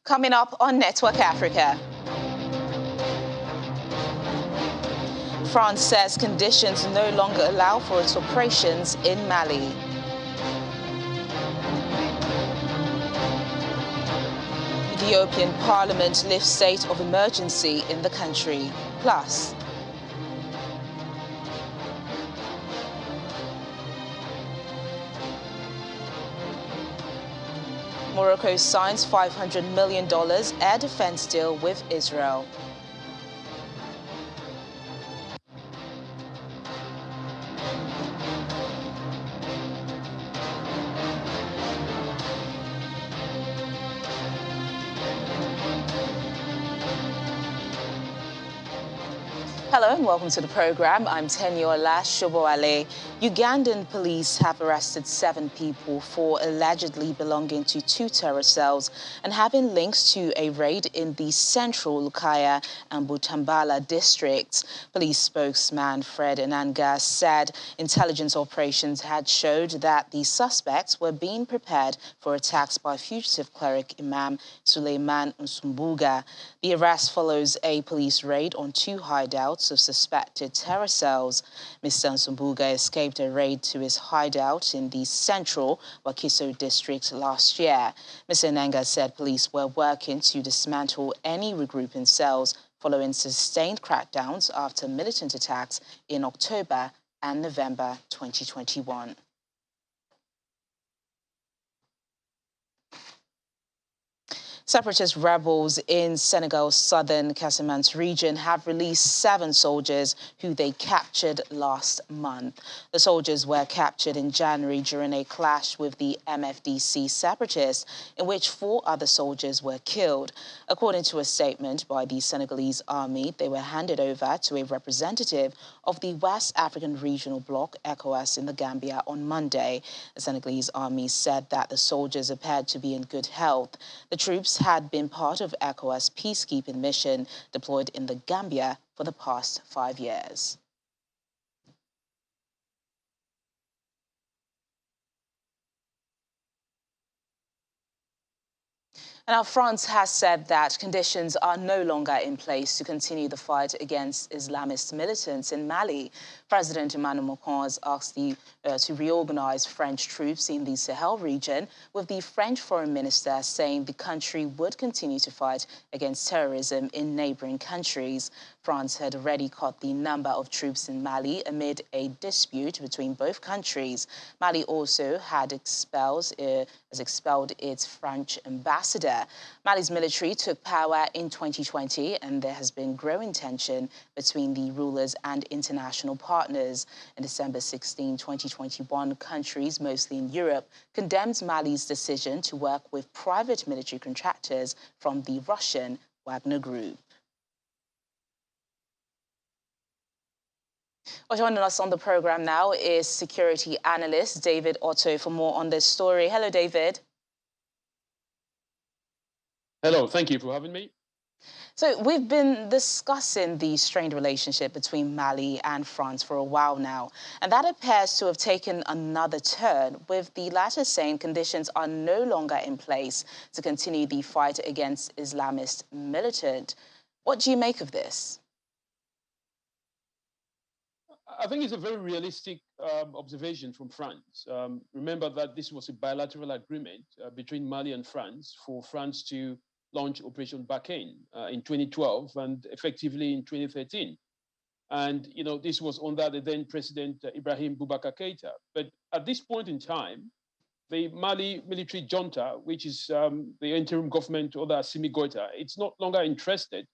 Coming up on Network Africa. France says conditions no longer allow for its operations in Mali. Ethiopian Parliament lifts state of emergency in the country. Plus, Morocco signs $500 million air defense deal with Israel. Hello and welcome to the program. I'm Tenyola Shoboale. Ugandan police have arrested 7 people for allegedly belonging to 2 terror cells and having links to a raid in the central Lukaya and Butambala districts. Police spokesman Fred Enanga said intelligence operations had showed that the suspects were being prepared for attacks by fugitive cleric Imam Suleiman Nsumbuga. The arrest follows a police raid on 2 hideouts of suspected terror cells. Mr. Nsumbuga escaped a raid to his hideout in the central Wakiso district last year. Mr. Enanga said police were working to dismantle any regrouping cells following sustained crackdowns after militant attacks in October and November 2021. Separatist rebels in Senegal's southern Casamance region have released 7 soldiers who they captured last month. The soldiers were captured in January during a clash with the MFDC separatists, in which 4 other soldiers were killed. According to a statement by the Senegalese army, they were handed over to a representative of the West African Regional Bloc, ECOWAS, in the Gambia on Monday. The Senegalese army said that the soldiers appeared to be in good health. The troops had been part of ECOWAS peacekeeping mission deployed in the Gambia for the past 5 years. Now, France has said that conditions are no longer in place to continue the fight against Islamist militants in Mali. President Emmanuel Macron has asked to reorganize French troops in the Sahel region, with the French foreign minister saying the country would continue to fight against terrorism in neighboring countries. France had already cut the number of troops in Mali amid a dispute between both countries. Mali also has expelled its French ambassador. Mali's military took power in 2020, and there has been growing tension between the rulers and international partners. On December 16, 2021, countries, mostly in Europe, condemned Mali's decision to work with private military contractors from the Russian Wagner Group. Well, joining us on the program now is security analyst David Otto for more on this story. Hello, David. Hello, thank you for having me. So we've been discussing the strained relationship between Mali and France for a while now, and that appears to have taken another turn, with the latter saying conditions are no longer in place to continue the fight against Islamist militant. What do you make of this? I think it's a very realistic observation from France. Remember that this was a bilateral agreement between Mali and France for France to launch Operation Barkhane in 2012 and effectively in 2013. And, you know, this was under the then President Ibrahim Boubacar Keïta. But at this point in time, the Mali military junta, which is the interim government or the Assimi Goïta, it's no longer interested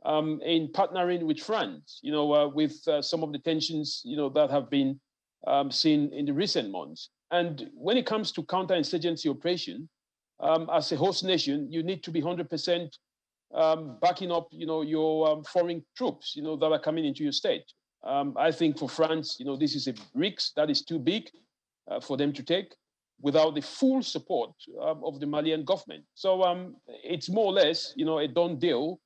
in partnering with France, you know, with some of the tensions, you know, that have been seen in the recent months. And when it comes to counterinsurgency operation, as a host nation, you need to be 100% backing up, you know, your foreign troops, you know, that are coming into your state. I think for France, you know, this is a risk that is too big for them to take without the full support of the Malian government. So it's more or less, you know, a done deal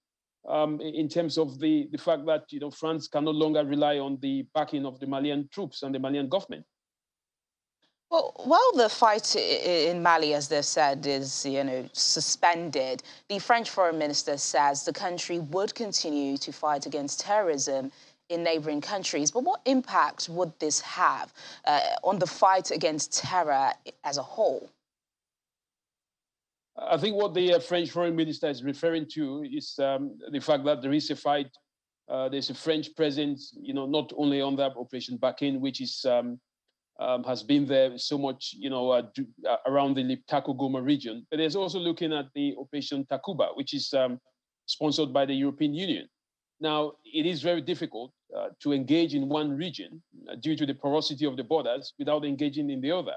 in terms of the fact that, you know, France can no longer rely on the backing of the Malian troops and the Malian government. Well, while the fight in Mali, as they've said, is, suspended, the French foreign minister says the country would continue to fight against terrorism in neighboring countries. But what impact would this have on the fight against terror as a whole? I think what the French foreign minister is referring to is the fact that there is a fight. There's a French presence, not only on that Operation Bakin, which is has been there so much, around the Liptako Goma region. But there's also looking at the Operation Takuba, which is sponsored by the European Union. Now, it is very difficult to engage in one region due to the porosity of the borders without engaging in the other.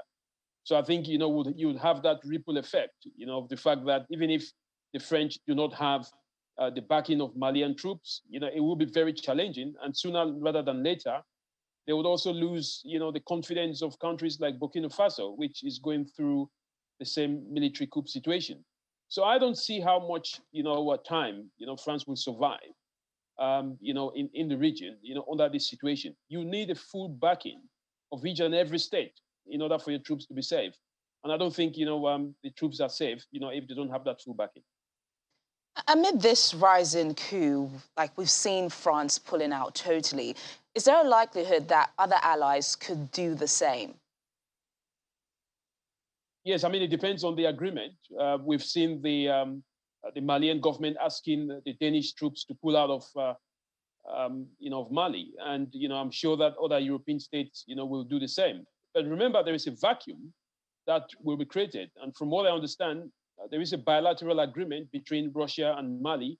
So I think, you would have that ripple effect, of the fact that even if the French do not have the backing of Malian troops, it will be very challenging. And sooner rather than later, they would also lose, the confidence of countries like Burkina Faso, which is going through the same military coup situation. So I don't see how much, time, France will survive, in the region, under this situation. You need a full backing of each and every state in order for your troops to be safe. And I don't think, the troops are safe, if they don't have that full backing. Amid this rise in coup, like we've seen France pulling out totally, is there a likelihood that other allies could do the same? Yes, I mean, it depends on the agreement. We've seen the Malian government asking the Danish troops to pull out of Mali. And, I'm sure that other European states, will do the same. But remember, there is a vacuum that will be created. And from what I understand, there is a bilateral agreement between Russia and Mali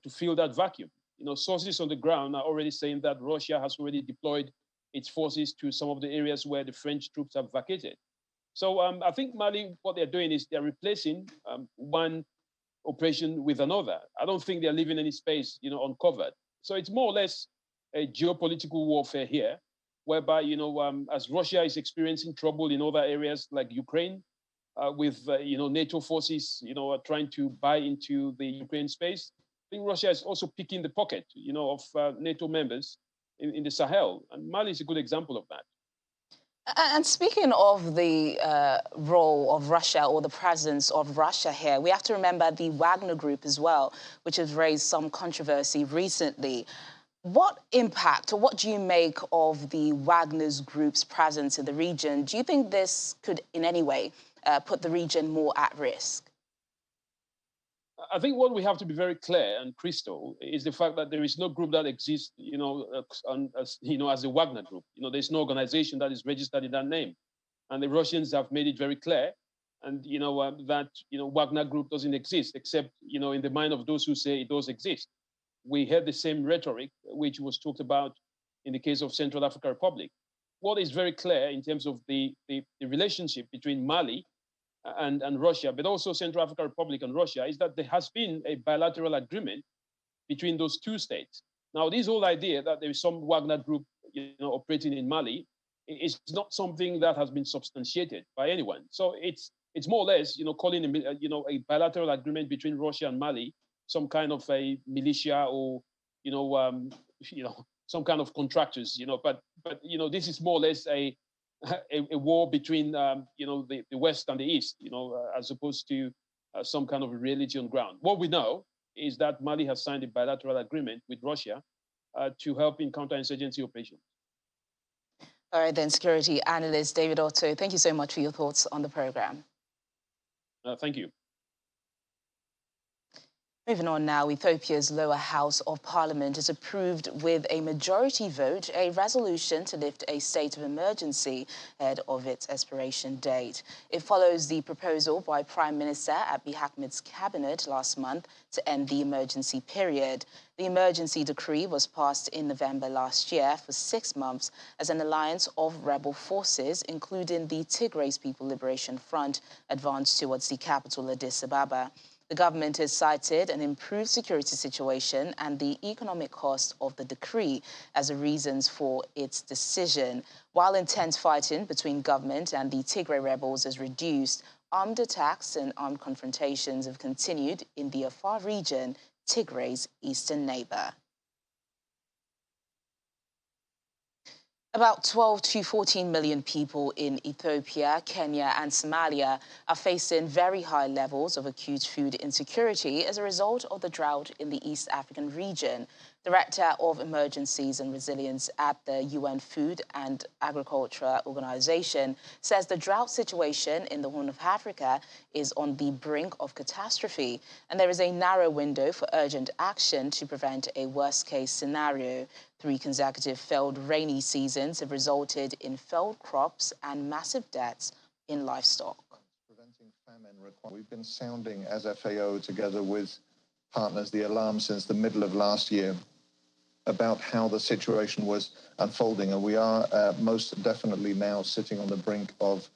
to fill that vacuum. Sources on the ground are already saying that Russia has already deployed its forces to some of the areas where the French troops have vacated. So I think Mali, what they're doing is they're replacing one operation with another. I don't think they're leaving any space, uncovered. So it's more or less a geopolitical warfare here, whereby, as Russia is experiencing trouble in other areas like Ukraine, with, NATO forces, trying to buy into the Ukraine space, I think Russia is also picking the pocket, of NATO members in the Sahel. And Mali is a good example of that. And speaking of the role of Russia or the presence of Russia here, we have to remember the Wagner Group as well, which has raised some controversy recently. What impact or what do you make of the Wagner's group's presence in the region? Do you think this could in any way put the region more at risk? I think what we have to be very clear and crystal is the fact that there is no group that exists, as the Wagner Group. There's no organization that is registered in that name, and the Russians have made it very clear, and that Wagner Group doesn't exist, except in the mind of those who say it does exist. We heard the same rhetoric which was talked about in the case of Central African Republic. What is very clear in terms of the relationship between Mali and Russia, but also Central African Republic and Russia, is that there has been a bilateral agreement between those two states. Now, this whole idea that there is some Wagner group, operating in Mali, is not something that has been substantiated by anyone. So it's more or less, calling a bilateral agreement between Russia and Mali some kind of a militia or, some kind of contractors, but this is more or less a war between the West and the East, as opposed to some kind of a religion ground. What we know is that Mali has signed a bilateral agreement with Russia to help in counterinsurgency operations. All right, then, security analyst David Otto, thank you so much for your thoughts on the program. Thank you. Moving on now, Ethiopia's lower house of parliament has approved with a majority vote a resolution to lift a state of emergency ahead of its expiration date. It follows the proposal by Prime Minister Abiy Ahmed's cabinet last month to end the emergency period. The emergency decree was passed in November last year for 6 months as an alliance of rebel forces, including the Tigray People's Liberation Front, advanced towards the capital Addis Ababa. The government has cited an improved security situation and the economic cost of the decree as the reasons for its decision. While intense fighting between government and the Tigray rebels has reduced, armed attacks and armed confrontations have continued in the Afar region, Tigray's eastern neighbor. About 12 to 14 million people in Ethiopia, Kenya, and Somalia are facing very high levels of acute food insecurity as a result of the drought in the East African region. Director of Emergencies and Resilience at the UN Food and Agriculture Organization says the drought situation in the Horn of Africa is on the brink of catastrophe, and there is a narrow window for urgent action to prevent a worst-case scenario. 3 consecutive failed rainy seasons have resulted in failed crops and massive deaths in livestock. Preventing famine We've been sounding as FAO together with partners the alarm since the middle of last year about how the situation was unfolding, and we are most definitely now sitting on the brink of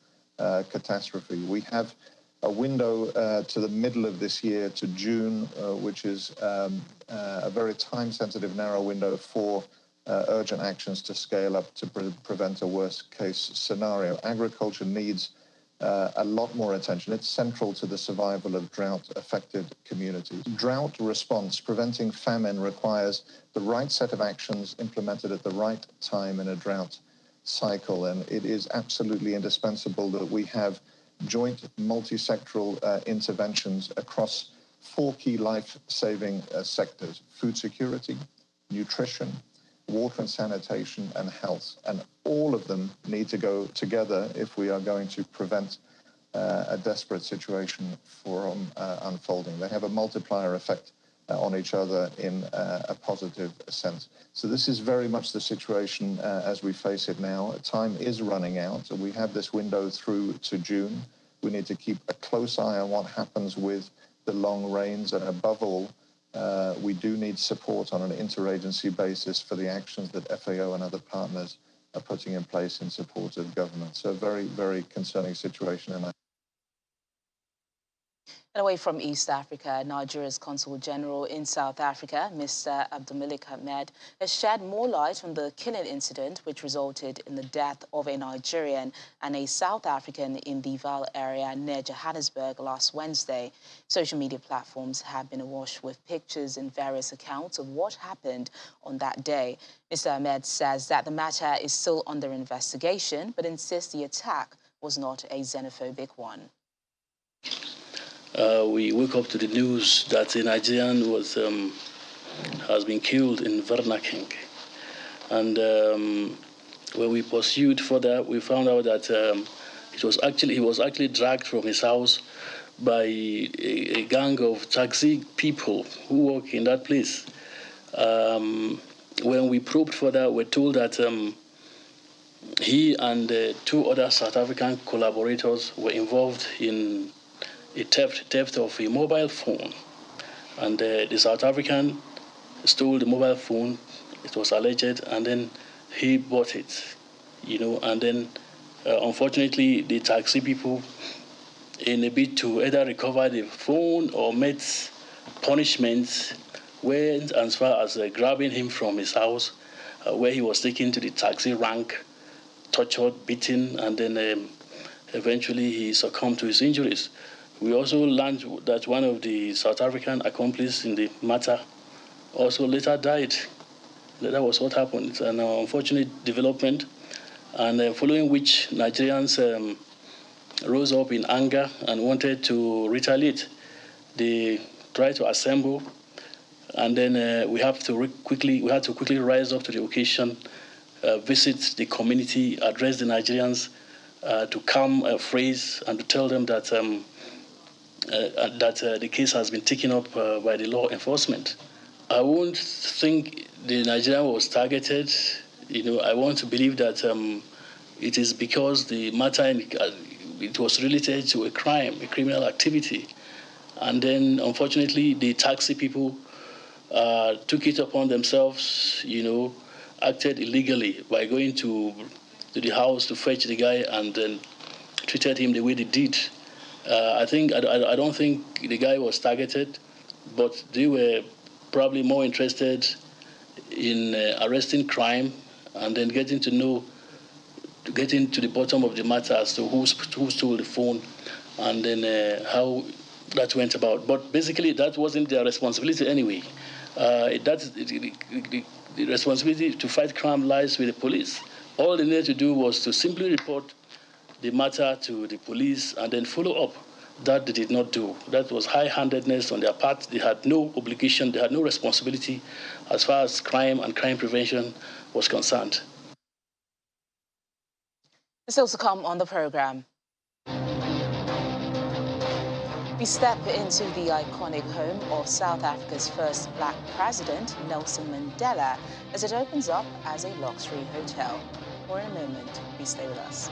catastrophe. We have a window to the middle of this year, to June, which is a very time-sensitive, narrow window for urgent actions to scale up to prevent a worst-case scenario. Agriculture needs a lot more attention. It's central to the survival of drought-affected communities. Drought response, preventing famine, requires the right set of actions implemented at the right time in a drought cycle, and it is absolutely indispensable that we have joint multi-sectoral interventions across 4 key life-saving sectors: food security, nutrition, water and sanitation, and health. And all of them need to go together if we are going to prevent a desperate situation from unfolding. They have a multiplier effect on each other in a positive sense. So this is very much the situation as we face it now. Time is running out. We have this window through to June. We need to keep a close eye on what happens with the long rains, and above all, we do need support on an interagency basis for the actions that FAO and other partners are putting in place in support of government. So a very, very concerning situation. And away from East Africa, Nigeria's Consul General in South Africa, Mr. Abdulmalik Ahmed, has shed more light on the killing incident which resulted in the death of a Nigerian and a South African in the Vaal area near Johannesburg last Wednesday. Social media platforms have been awash with pictures and various accounts of what happened on that day. Mr. Ahmed says that the matter is still under investigation, but insists the attack was not a xenophobic one. We woke up to the news that a Nigerian has been killed in Vernaking. And when we pursued further, we found out that he was actually dragged from his house by a gang of taxi people who work in that place. When we probed further, we're told that he and 2 other South African collaborators were involved in a theft of a mobile phone, and the South African stole the mobile phone. It was alleged, and then he bought it, and then unfortunately the taxi people, in a bid to either recover the phone or meet punishment, went as far as grabbing him from his house, where he was taken to the taxi rank, tortured, beaten, and then eventually he succumbed to his injuries. We also learned that one of the South African accomplices in the matter also later died. That was what happened. It's an unfortunate development, and following which Nigerians rose up in anger and wanted to retaliate. They tried to assemble, and then we had to quickly rise up to the occasion, visit the community, address the Nigerians to calm affairs, and to tell them that the case has been taken up by the law enforcement. I won't think the Nigerian was targeted. I want to believe that it is because the matter it was related to a crime, a criminal activity, and then unfortunately the taxi people took it upon themselves, acted illegally by going to the house to fetch the guy and then treated him the way they did. I don't think the guy was targeted, but they were probably more interested in arresting crime and then getting to the bottom of the matter as to who stole the phone and then how that went about. But basically, that wasn't their responsibility anyway. The responsibility to fight crime lies with the police. All they needed to do was to simply report the matter to the police and then follow up. That they did not do. That was high-handedness on their part. They had no obligation, they had no responsibility as far as crime and crime prevention was concerned. Still to come on the program. We step into the iconic home of South Africa's first black president, Nelson Mandela, as it opens up as a luxury hotel. More in a moment. Please stay with us.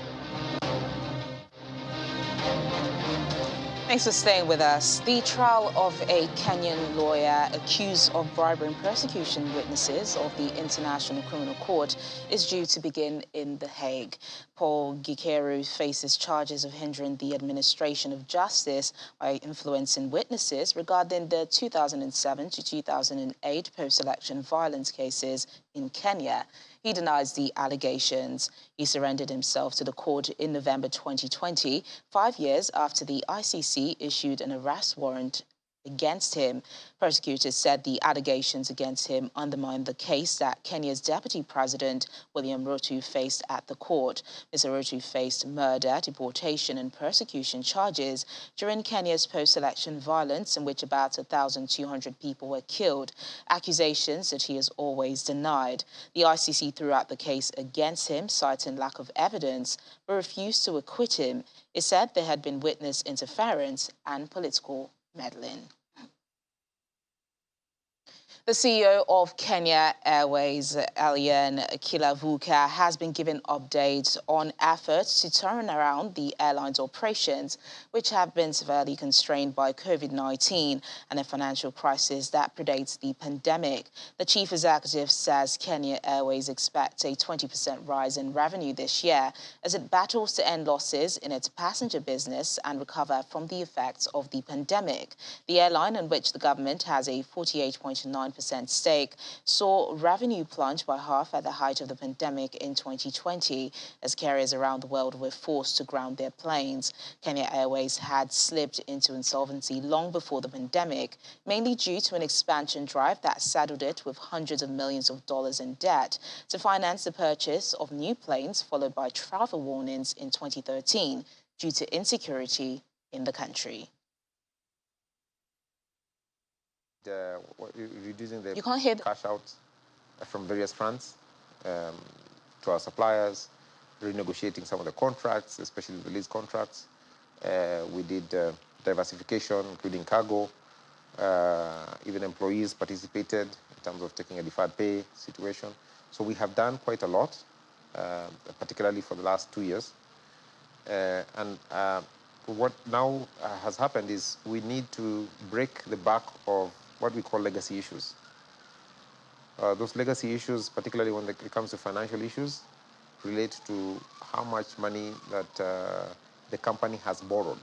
Thanks for staying with us. The trial of a Kenyan lawyer accused of bribing prosecution witnesses of the International Criminal Court is due to begin in The Hague. Paul Gikeru faces charges of hindering the administration of justice by influencing witnesses regarding the 2007 to 2008 post-election violence cases in Kenya. He denies the allegations. He surrendered himself to the court in November 2020, 5 years after the ICC issued an arrest warrant against him. Prosecutors said the allegations against him undermined the case that Kenya's Deputy President, William Ruto, faced at the court. Mr. Ruto faced murder, deportation and persecution charges during Kenya's post-election violence in which about 1,200 people were killed, accusations that he has always denied. The ICC threw out the case against him, citing lack of evidence, but refused to acquit him. It said there had been witness interference and political meddling. The CEO of Kenya Airways, Elian Kilavuka, has been given updates on efforts to turn around the airline's operations, which have been severely constrained by COVID-19 and a financial crisis that predates the pandemic. The chief executive says Kenya Airways expects a 20% rise in revenue this year as it battles to end losses in its passenger business and recover from the effects of the pandemic. The airline, in which the government has a 48.9% stake, saw revenue plunge by half at the height of the pandemic in 2020 as carriers around the world were forced to ground their planes. Kenya Airways had slipped into insolvency long before the pandemic, mainly due to an expansion drive that saddled it with hundreds of millions of dollars in debt to finance the purchase of new planes, followed by travel warnings in 2013 due to insecurity in the country. Reducing the You can't hear cash out from various fronts to our suppliers, renegotiating some of the contracts, especially the lease contracts. We did diversification, including cargo. Even employees participated in terms of taking a deferred pay situation. So we have done quite a lot, particularly for the last 2 years. What now has happened is we need to break the back of what we call legacy issues. Those legacy issues, particularly when it comes to financial issues, relate to how much money that the company has borrowed.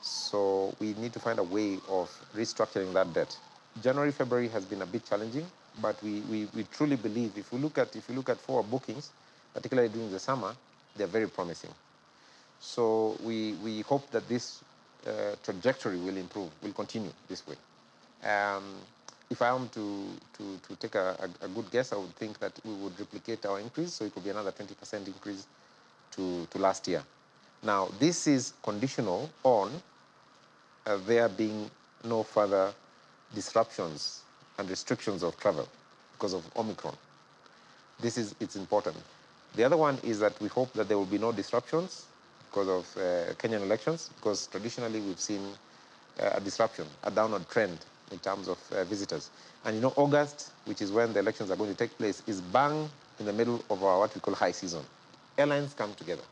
So we need to find a way of restructuring that debt. January, February has been a bit challenging, but we truly believe if you look at forward bookings, particularly during the summer, they're very promising. So we hope that this trajectory will improve, will continue this way. If I am to take a good guess, I would think that we would replicate our increase, so it could be another 20% increase to last year. Now, this is conditional on there being no further disruptions and restrictions of travel because of Omicron. It's important. The other one is that we hope that there will be no disruptions because of Kenyan elections, because traditionally we've seen a disruption, a downward trend in terms of visitors. And you know, August, which is when the elections are going to take place, is bang in the middle of our what we call high season. Airlines come together.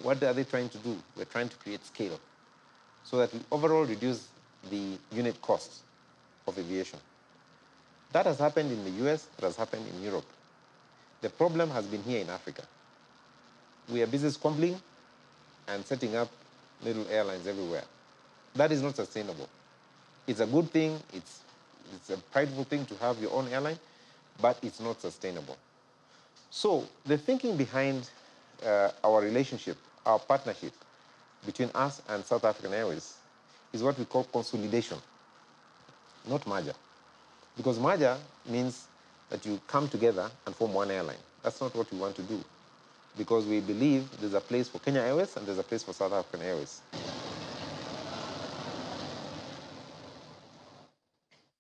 What are they trying to do? We're trying to create scale so that we overall reduce the unit costs of aviation. That has happened in the US, that has happened in Europe. The problem has been here in Africa. We are busy squabbling and setting up little airlines everywhere. That is not sustainable. It's a good thing, it's a prideful thing to have your own airline, but it's not sustainable. So the thinking behind our relationship, our partnership between us and South African Airways is what we call consolidation, not merger. Because merger means that you come together and form one airline. That's not what we want to do, because we believe there's a place for Kenya Airways and there's a place for South African Airways.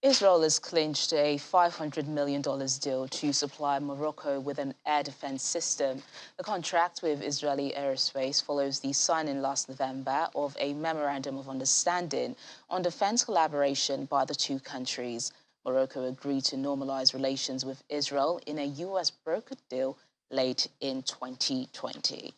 Israel has clinched a $500 million deal to supply Morocco with an air defense system. The contract with Israeli Aerospace follows the signing last November of a memorandum of understanding on defense collaboration by the two countries. Morocco agreed to normalize relations with Israel in a U.S. brokered deal late in 2020.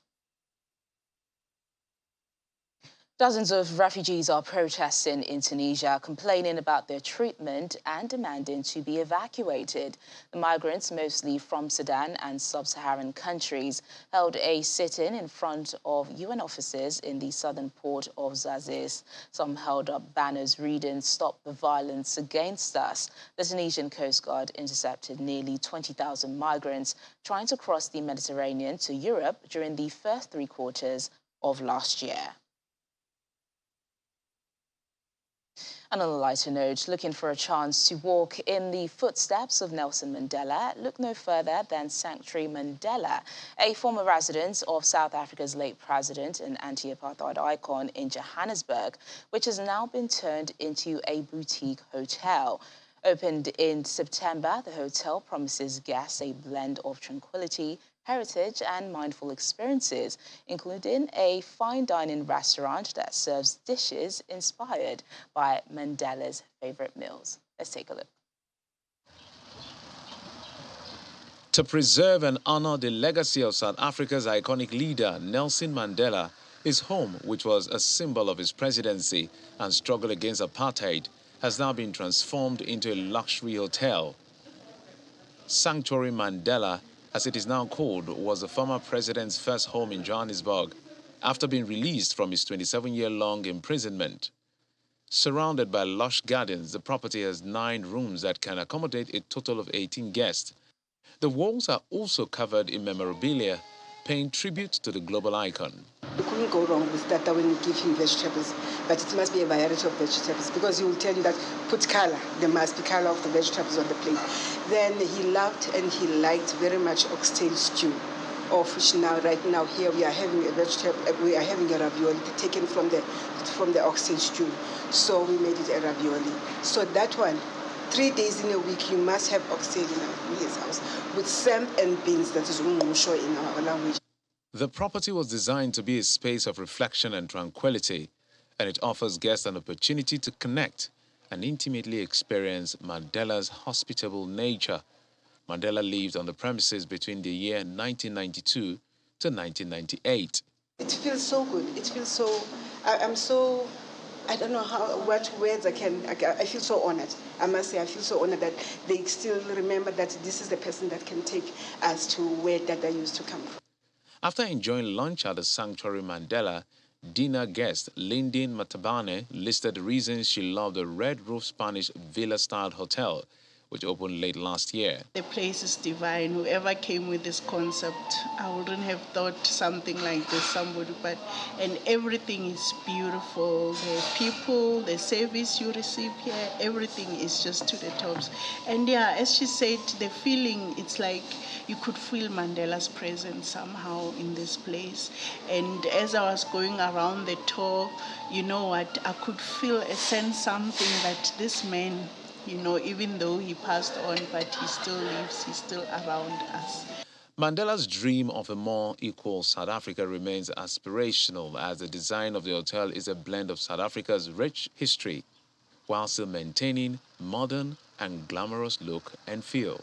Dozens of refugees are protesting in Tunisia, complaining about their treatment and demanding to be evacuated. The migrants, mostly from Sudan and sub-Saharan countries, held a sit-in in front of UN offices in the southern port of Zaziz. Some held up banners reading, "Stop the violence against us." The Tunisian Coast Guard intercepted nearly 20,000 migrants trying to cross the Mediterranean to Europe during the first 3 quarters of last year. And on a lighter note, looking for a chance to walk in the footsteps of Nelson Mandela, look no further than Sanctuary Mandela, a former residence of South Africa's late president and anti-apartheid icon in Johannesburg, which has now been turned into a boutique hotel. Opened in September, the hotel promises guests a blend of tranquility, heritage and mindful experiences, including a fine dining restaurant that serves dishes inspired by Mandela's favorite meals. Let's take a look. To preserve and honor the legacy of South Africa's iconic leader, Nelson Mandela, his home, which was a symbol of his presidency and struggle against apartheid, has now been transformed into a luxury hotel. Sanctuary Mandela, as it is now called, was the former president's first home in Johannesburg after being released from his 27-year-long imprisonment. Surrounded by lush gardens, the property has 9 rooms that can accommodate a total of 18 guests. The walls are also covered in memorabilia, paying tribute to the global icon. You couldn't go wrong with that when you give him vegetables, but it must be a variety of vegetables because he will tell you that put color, there must be color of the vegetables on the plate. Then he loved and he liked very much oxtail stew, of which right now here we are having a vegetable, we are having a ravioli taken from the oxtail stew. So we made it a ravioli. So that one, 3 days in a week, you must have oxtail in his house with sam and beans, that is umusho in our language. The property was designed to be a space of reflection and tranquility, and it offers guests an opportunity to connect and intimately experience Mandela's hospitable nature. Mandela lived on the premises between the year 1992 to 1998. It feels so good. It feels so, I don't know what words I feel so honored. I must say I feel so honored that they still remember that this is the person that can take us to where Dada used to come from. After enjoying lunch at the Sanctuary Mandela, dinner guest Lyndon Matabane listed the reasons she loved the red roof Spanish villa-styled hotel, which opened late last year. The place is divine. Whoever came with this concept, I wouldn't have thought something like this, and everything is beautiful. The people, the service you receive here, everything is just to the tops. And yeah, as she said, the feeling, it's like you could feel Mandela's presence somehow in this place. And as I was going around the tour, you know what, I could feel something that this man, you know, even though he passed on, but he still lives, he's still around us. Mandela's dream of a more equal South Africa remains aspirational, as the design of the hotel is a blend of South Africa's rich history, while still maintaining modern and glamorous look and feel.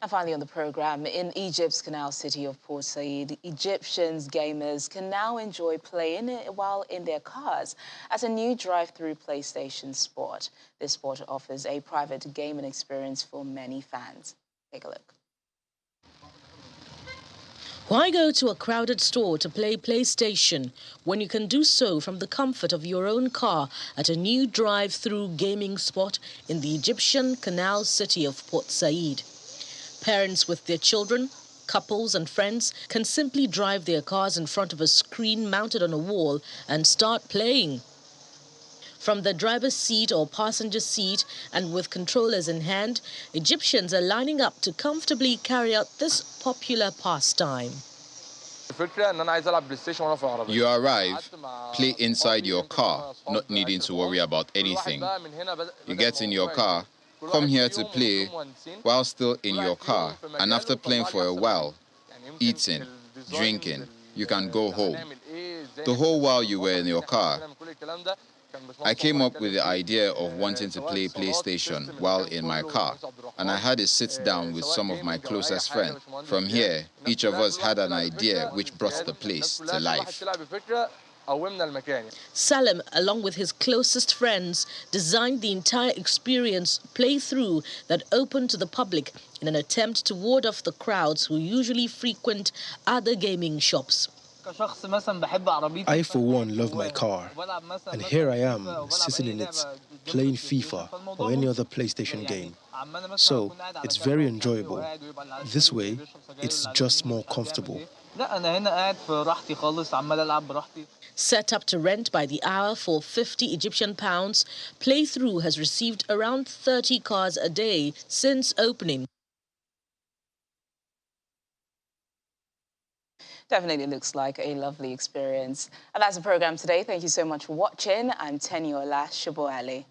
And finally on the program, in Egypt's canal city of Port Said, Egyptians gamers can now enjoy playing while in their cars at a new drive-through PlayStation spot. This spot offers a private gaming experience for many fans. Take a look. Why go to a crowded store to play PlayStation when you can do so from the comfort of your own car at a new drive-through gaming spot in the Egyptian canal city of Port Said? Parents with their children, couples and friends can simply drive their cars in front of a screen mounted on a wall and start playing. From the driver's seat or passenger seat and with controllers in hand, Egyptians are lining up to comfortably carry out this popular pastime. You arrive, play inside your car, not needing to worry about anything. You get in your car, come here to play while still in your car, and after playing for a while, eating, drinking, you can go home. The whole while you were in your car, I came up with the idea of wanting to play PlayStation while in my car, and I had a sit down with some of my closest friends. From here, each of us had an idea which brought the place to life. Salim, along with his closest friends, designed the entire experience playthrough that opened to the public in an attempt to ward off the crowds who usually frequent other gaming shops. I, for one, love my car, and here I am, sitting in it, playing FIFA or any other PlayStation game. So, it's very enjoyable. This way, it's just more comfortable. Set up to rent by the hour for 50 Egyptian pounds, Playthrough has received around 30 cars a day since opening. Definitely looks like a lovely experience. And that's the program today. Thank you so much for watching. I'm Tenyola Shoboale.